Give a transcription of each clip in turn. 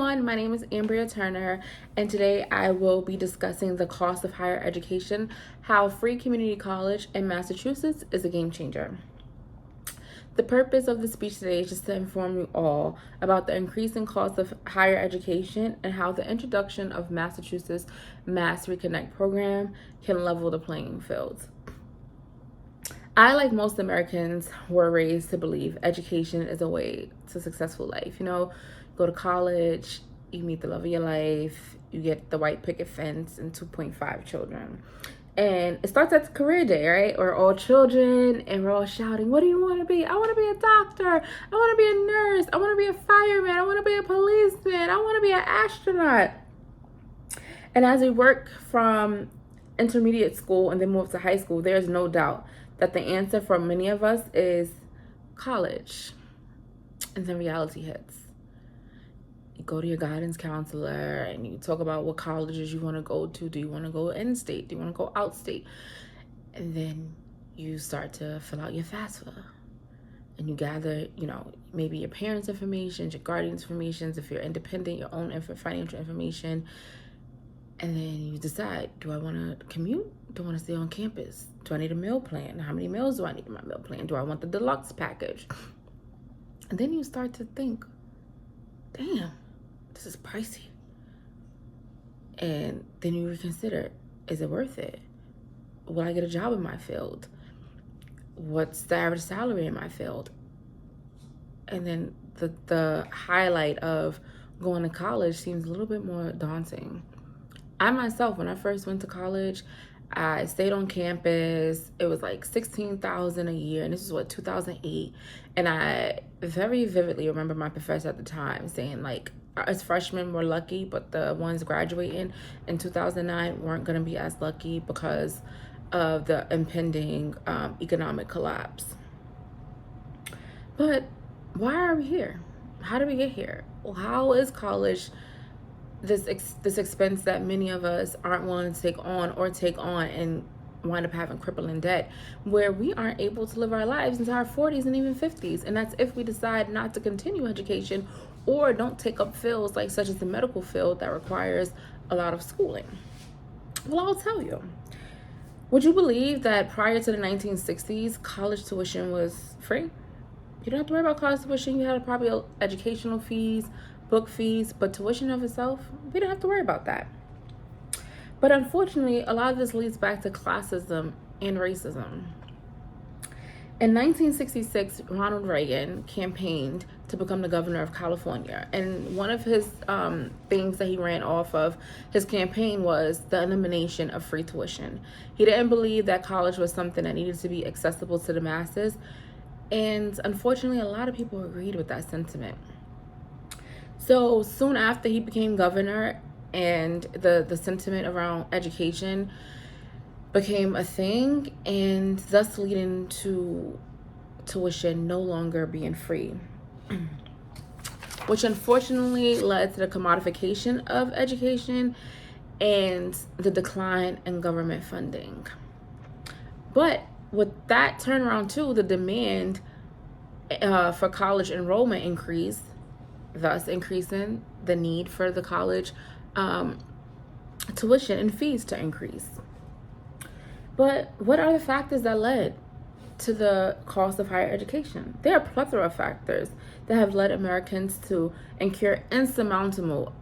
everyone, my name is Ambria Turner, and today I will be discussing the cost of higher education, how free community college in Massachusetts is a game changer. The purpose of the speech today is just to inform you all about the increasing cost of higher education and how the introduction of Massachusetts Mass Reconnect program can level the playing field. I, like most Americans, were raised to believe education is a way to a successful life. Go to college, you meet the love of your life, you get the white picket fence and 2.5 children. And it starts at career day, right? We're all children and we're all shouting, what do you want to be? I want to be a doctor. I want to be a nurse. I want to be a fireman. I want to be a policeman. I want to be an astronaut. And as we work from intermediate school and then move to high school, there's no doubt that the answer for many of us is college. And then reality hits. You go to your guidance counselor and you talk about what colleges you want to go to. Do you want to go in-state? Do you want to go out-state? And then you start to fill out your FAFSA. And you gather, maybe your parents' information, your guardian's information, if you're independent, your own financial information. And then you decide, do I want to commute? Do I want to stay on campus? Do I need a meal plan? How many meals do I need in my meal plan? Do I want the deluxe package? And then you start to think, damn, this is pricey. And then you reconsider, is it worth it? Will I get a job in my field? What's the average salary in my field? And then the highlight of going to college seems a little bit more daunting. I myself, when I first went to college, I stayed on campus. It was like $16,000 a year, and this is 2008. And I very vividly remember my professor at the time saying, like, us freshmen were lucky, but the ones graduating in 2009 weren't going to be as lucky because of the impending economic collapse. But why are we here? How did we get here? Well, how is college this expense that many of us aren't willing to take on and wind up having crippling debt, where we aren't able to live our lives into our 40s and even 50s? And that's if we decide not to continue education or don't take up fields such as the medical field that requires a lot of schooling. Well, I'll tell you. Would you believe that prior to the 1960s, college tuition was free? You don't have to worry about college tuition. You had probably educational fees, book fees, but tuition of itself, we don't have to worry about that. But unfortunately, a lot of this leads back to classism and racism. In 1966, Ronald Reagan campaigned to become the governor of California. And one of his things that he ran off of his campaign was the elimination of free tuition. He didn't believe that college was something that needed to be accessible to the masses. And unfortunately, a lot of people agreed with that sentiment. So soon after he became governor and the sentiment around education became a thing, and thus leading to tuition no longer being free, which unfortunately led to the commodification of education and the decline in government funding. But with that turnaround too, the demand for college enrollment increased, thus increasing the need for the college tuition and fees to increase. But what are the factors that led to the cost of higher education? There are a plethora of factors that have led Americans to incur insurmountable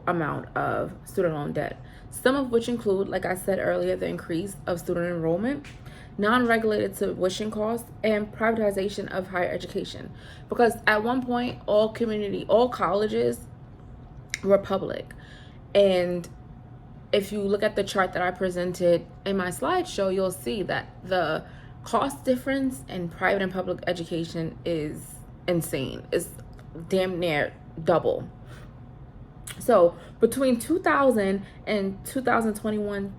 amount of student loan debt, some of which include, like I said earlier, the increase of student enrollment, non-regulated tuition costs, and privatization of higher education. Because at one point, all colleges were public. And if you look at the chart that I presented in my slideshow, you'll see that the cost difference in private and public education is insane. It's damn near double. So between 2000 and 2021,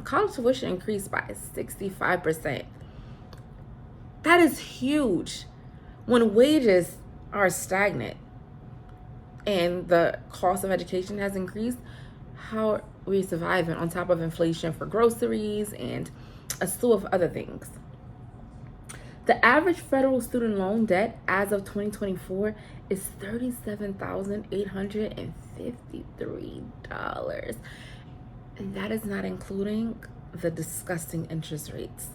college tuition increased by 65%. That is huge. When wages are stagnant and the cost of education has increased, how are we surviving on top of inflation for groceries and a slew of other things? The average federal student loan debt as of 2024 is $37,853. And that is not including the disgusting interest rates.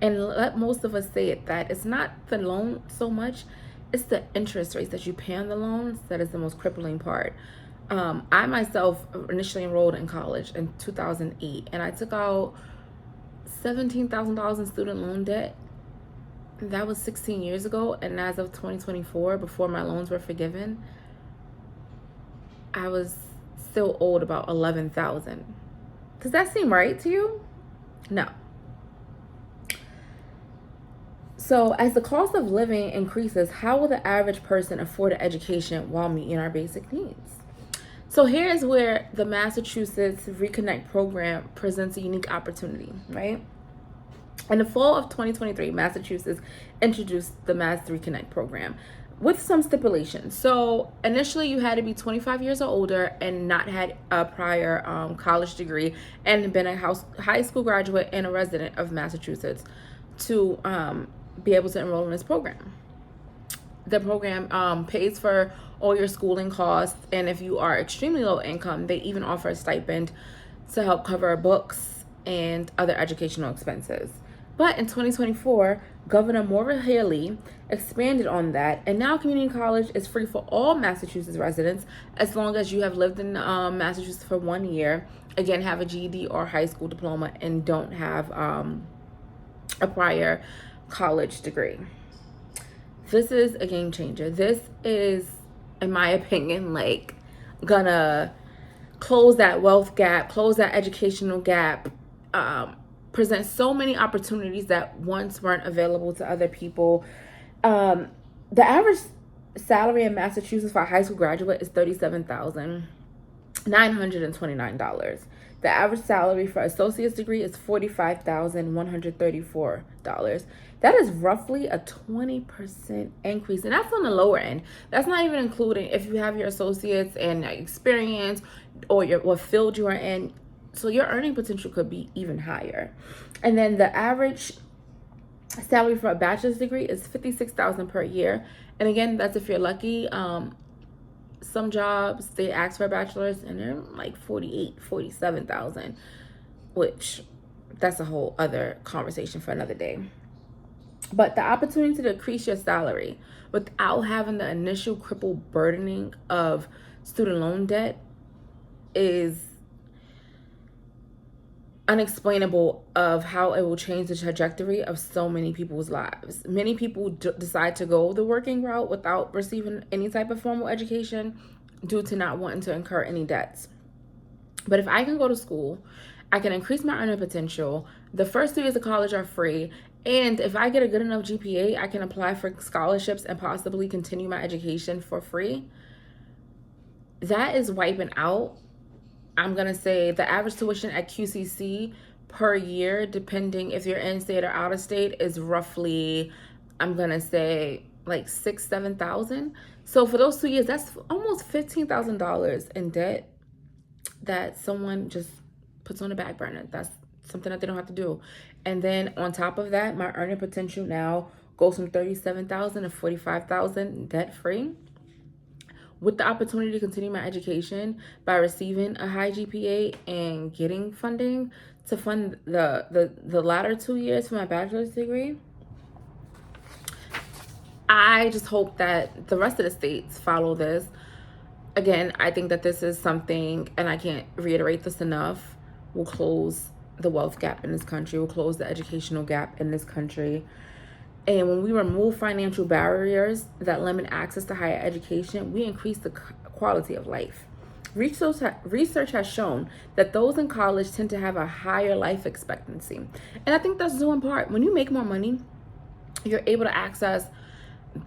And let most of us say it, that it's not the loan so much, it's the interest rates that you pay on the loans that is the most crippling part. I myself initially enrolled in college in 2008, and I took out $17,000 in student loan debt. That was 16 years ago, and as of 2024, before my loans were forgiven, I was still owed about $11,000. Does that seem right to you? No. So as the cost of living increases, how will the average person afford an education while meeting our basic needs? So here's where the Massachusetts Reconnect program presents a unique opportunity, right? In the fall of 2023, Massachusetts introduced the Mass Reconnect program with some stipulations. So initially you had to be 25 years or older and not had a prior college degree and been a high school graduate and a resident of Massachusetts to be able to enroll in this program. The program pays for all your schooling costs, and if you are extremely low income, they even offer a stipend to help cover books and other educational expenses. But in 2024, Governor Maura Healey expanded on that, and now community college is free for all Massachusetts residents as long as you have lived in Massachusetts for 1 year, again, have a GED or high school diploma, and don't have a prior college degree. This is a game changer. This is, in my opinion, like gonna close that wealth gap, close that educational gap, present so many opportunities that once weren't available to other people. The average salary in Massachusetts for a high school graduate is $37,929. The average salary for associate's degree is $45,134. That is roughly a 20% increase, and that's on the lower end. That's not even including if you have your associates and experience or what field you are in. So your earning potential could be even higher. And then the average salary for a bachelor's degree is $56,000 per year. And again, that's if you're lucky. Some jobs, they ask for a bachelor's and they're like $47,000, which that's a whole other conversation for another day. But the opportunity to decrease your salary without having the initial crippled burdening of student loan debt is unexplainable of how it will change the trajectory of so many people's lives. Many people decide to go the working route without receiving any type of formal education due to not wanting to incur any debts. But if I can go to school, I can increase my earning potential. The first 2 years of college are free. And if I get a good enough GPA, I can apply for scholarships and possibly continue my education for free. That is wiping out, I'm going to say, the average tuition at QCC per year, depending if you're in state or out of state, is roughly, I'm going to say, like $6,000, $7,000. So for those 2 years, that's almost $15,000 in debt that someone just puts on the back burner. That's something that they don't have to do. And then on top of that, my earning potential now goes from $37,000 to $45,000 debt free, with the opportunity to continue my education by receiving a high GPA and getting funding to fund the latter 2 years for my bachelor's degree. I just hope that the rest of the states follow this. Again, I think that this is something, and I can't reiterate this enough, will close the wealth gap in this country, will close the educational gap in this country. And when we remove financial barriers that limit access to higher education, we increase the quality of life. Research has shown that those in college tend to have a higher life expectancy. And I think that's due in part. When you make more money, you're able to access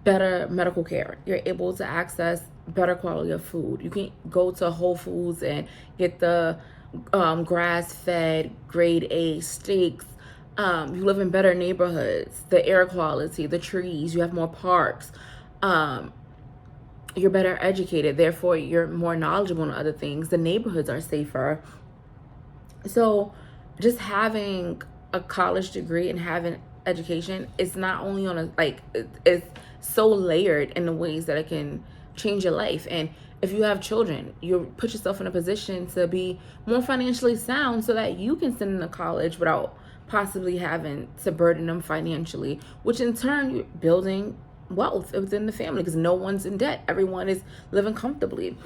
better medical care. You're able to access better quality of food. You can go to Whole Foods and get the grass-fed, grade A steaks. You live in better neighborhoods, the air quality, the trees, you have more parks. You're better educated, therefore you're more knowledgeable on other things. The neighborhoods are safer. So just having a college degree and having education is not only on a it's so layered in the ways that it can change your life. And if you have children, you put yourself in a position to be more financially sound so that you can send them to college without possibly having to burden them financially, which in turn you're building wealth within the family because no one's in debt. Everyone is living comfortably.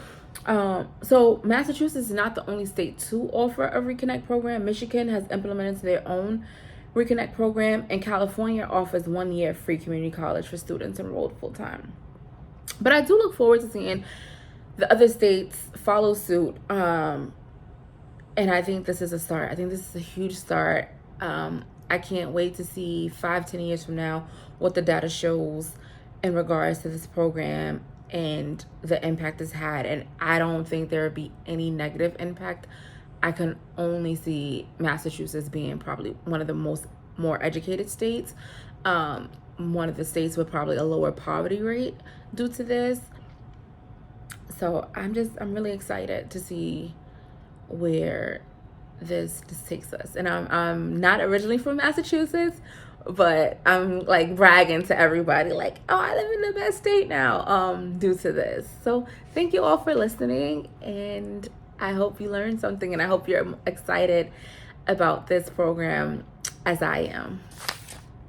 So Massachusetts is not the only state to offer a Reconnect program. Michigan has implemented their own Reconnect program, and California offers 1 year free community college for students enrolled full time. But I do look forward to seeing the other states follow suit. And I think this is a start. I think this is a huge start. I can't wait to see 5-10 years from now what the data shows in regards to this program and the impact it's had. And I don't think there would be any negative impact. I can only see Massachusetts being probably one of the more educated states. One of the states with probably a lower poverty rate due to this. So I'm really excited to see where this takes us. And I'm not originally from Massachusetts, but I'm like bragging to everybody like, oh, I live in the best state now due to this. So thank you all for listening, and I hope you learned something, and I hope you're excited about this program as I am.